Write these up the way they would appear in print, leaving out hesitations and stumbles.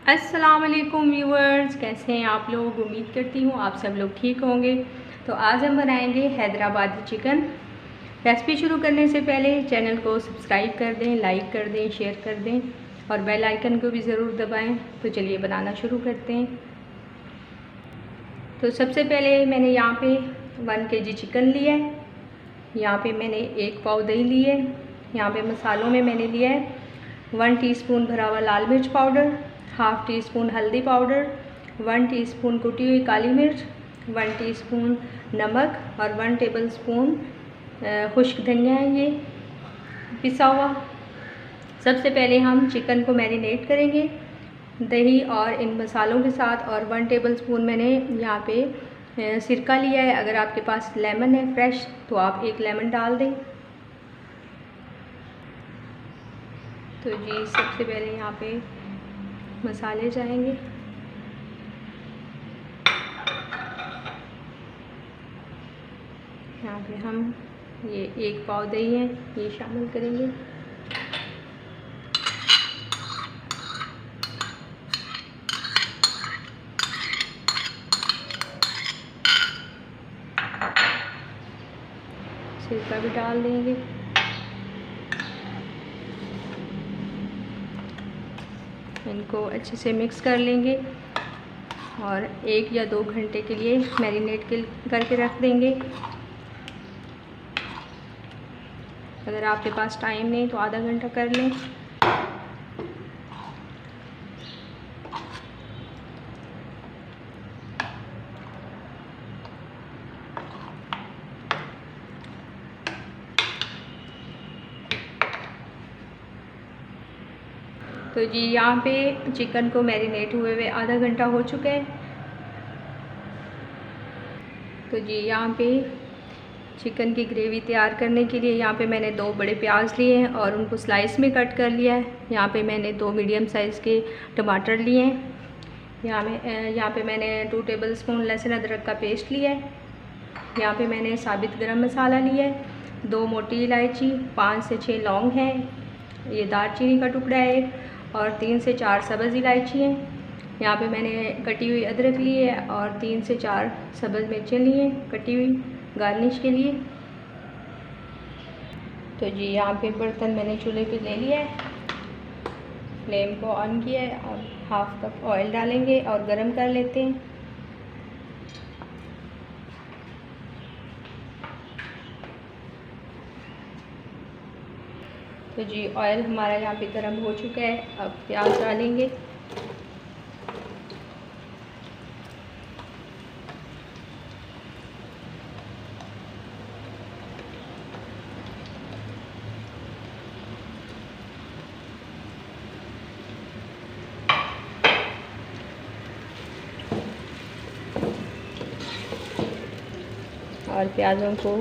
अस्सलाम वालेकुम व्यूअर्स, कैसे हैं आप लोग। उम्मीद करती हूँ आप सब लोग ठीक होंगे। तो आज हम बनाएंगे हैदराबादी चिकन। रेसिपी शुरू करने से पहले चैनल को सब्सक्राइब कर दें, लाइक कर दें, शेयर कर दें और बेल आइकन को भी ज़रूर दबाएं। तो चलिए बनाना शुरू करते हैं। तो सबसे पहले मैंने यहाँ पे 1 kg चिकन लिया है। यहाँ पे मैंने 1 पाव दही ली है। यहाँ पे मसालों में मैंने लिया है 1 टीस्पून भरा हुआ लाल मिर्च पाउडर, हाफ़ टी स्पून हल्दी पाउडर, 1 टीस्पून कुटी हुई काली मिर्च, 1 टीस्पून नमक और 1 टेबलस्पून खुश्क धनिया है ये पिसा हुआ। सबसे पहले हम चिकन को मैरिनेट करेंगे दही और इन मसालों के साथ। और 1 टेबलस्पून मैंने यहाँ पे सिरका लिया है। अगर आपके पास लेमन है फ्रेश तो आप 1 लेमन डाल दें। तो जी सबसे पहले यहाँ पे मसाले जाएंगे। यहाँ पे हम ये 1 पाव दही है ये शामिल करेंगे। सिरका भी डाल देंगे। इनको अच्छे से मिक्स कर लेंगे और 1 या 2 घंटे के लिए मैरिनेट करके रख देंगे। अगर आपके पास टाइम नहीं तो आधा घंटा कर लें। तो जी यहाँ पे चिकन को मैरिनेट हुए आधा घंटा हो चुका है। तो जी यहाँ पे चिकन की ग्रेवी तैयार करने के लिए यहाँ पे मैंने 2 बड़े प्याज लिए हैं और उनको स्लाइस में कट कर लिया है। यहाँ पे मैंने 2 मीडियम साइज़ के टमाटर लिए हैं। यहाँ पे मैंने 2 टेबलस्पून लहसुन अदरक का पेस्ट लिया है। यहाँ पे मैंने साबित गरम मसाला लिया है, 2 मोटी इलायची, 5 से 6 लौंग हैं, ये दालचीनी का टुकड़ा है और 3 से 4 सब्ज़ इलायची हैं। यहाँ पे मैंने कटी हुई अदरक ली है और 3 से 4 सब्ज़ मिर्चें ली हैं कटी हुई गार्निश के लिए। तो जी यहाँ पे बर्तन मैंने चूल्हे पे ले लिया है, फ्लेम को ऑन किया है और 1/2 कप ऑयल डालेंगे और गरम कर लेते हैं। तो जी ऑयल हमारा यहाँ पे गरम हो चुका है। अब प्याज डालेंगे। और प्याज़ों को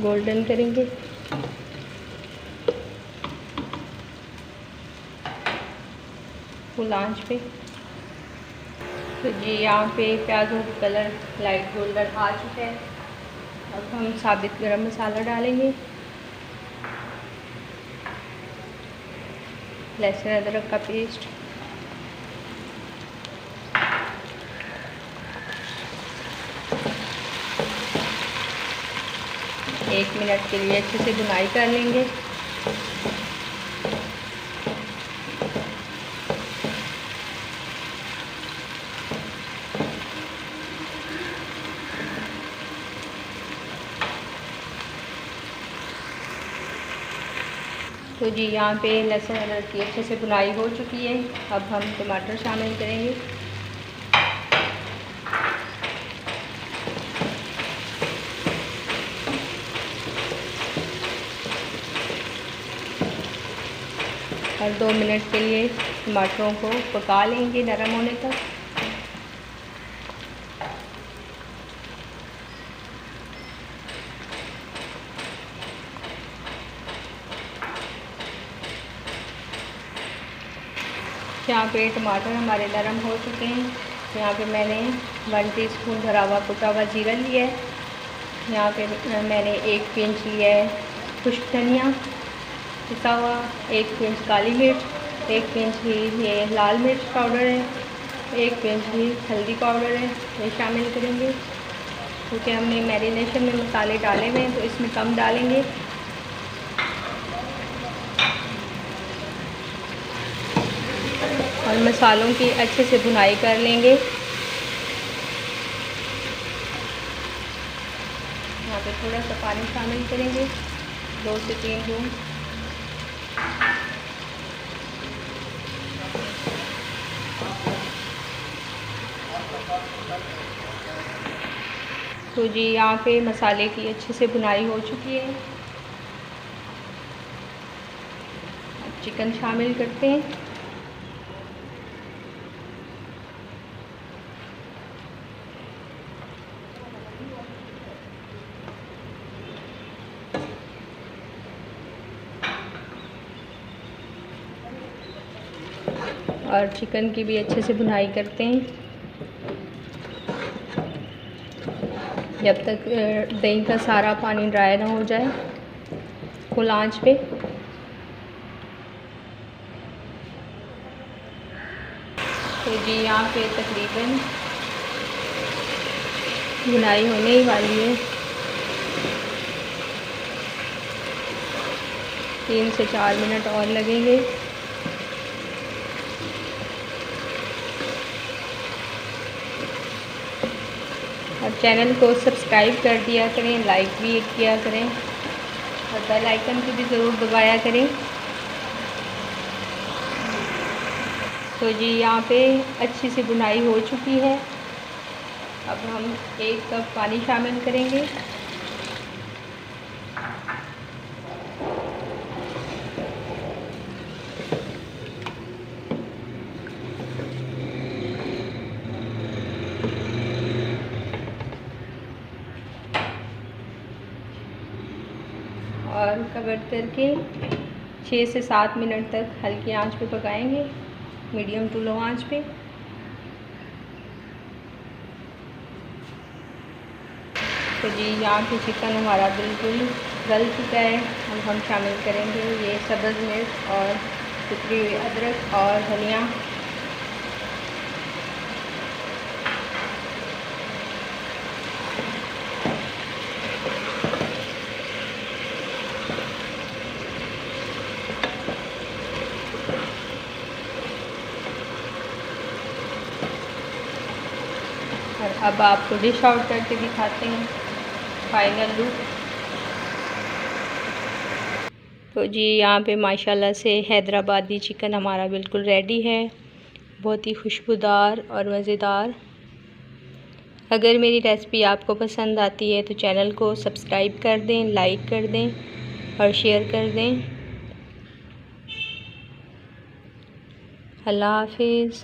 गोल्डन करेंगे। फुल आंच पे। तो जी यहाँ पे प्याज़ों का कलर लाइट गोल्डन आ चुका है। अब हम साबित गरम मसाला डालेंगे, लहसुन अदरक का पेस्ट, एक मिनट के लिए अच्छे से भुनाई कर लेंगे। तो जी यहाँ पे लहसुन अदरक की अच्छे से भुनाई हो चुकी है। अब हम टमाटर शामिल करेंगे। और 2 मिनट के लिए टमाटरों को पका लेंगे नरम होने तक। यहाँ पे टमाटर हमारे नरम हो चुके हैं। यहाँ पे मैंने 1 टीस्पून भरा हुआ कुटा हुआ जीरा लिया है। यहाँ पे मैंने 1 पिंच लिया है खुश्क धनिया पिसा हुआ, 1 पिंच काली मिर्च, 1 पिंच ही ये लाल मिर्च पाउडर है, 1 पिंच ही हल्दी पाउडर है, ये शामिल करेंगे क्योंकि हमने मैरिनेशन में मसाले डाले हुए हैं तो इसमें कम डालेंगे। और मसालों की अच्छे से भुनाई कर लेंगे। यहाँ पे थोड़ा सा पानी शामिल करेंगे, 2 से 3 बूंद। तो जी यहाँ पे मसाले की अच्छे से भुनाई हो चुकी है। अब चिकन शामिल करते हैं। और चिकन की भी अच्छे से भुनाई करते हैं जब तक दही का सारा पानी ड्राई ना हो जाए, फुल आंच पे। तो जी यहाँ पे तकरीबन भुनाई होने ही वाली है, 3 से 4 मिनट और लगेंगे। और चैनल को सब्सक्राइब कर दिया करें, लाइक भी किया करें और बेल आइकन को भी ज़रूर दबाया करें। तो जी यहाँ पे अच्छी सी भुनाई हो चुकी है। अब हम 1 कप पानी शामिल करेंगे। और कवर करके 6 से 7 मिनट तक हल्की आंच पे पकाएंगे, मीडियम टू लो आंच पे। तो जी यहाँ पे चिकन हमारा बिल्कुल गल चुका है। अब हम शामिल करेंगे ये सब्ज़ मिर्च और कुटी हुई अदरक और धनिया। और अब आपको डिश आउट करके दिखाते हैं फाइनल लुक। तो जी यहाँ पे माशाल्लाह से हैदराबादी चिकन हमारा बिल्कुल रेडी है, बहुत ही खुशबूदार और मज़ेदार। अगर मेरी रेसिपी आपको पसंद आती है तो चैनल को सब्सक्राइब कर दें, लाइक कर दें और शेयर कर दें। अल्लाह हाफिज़।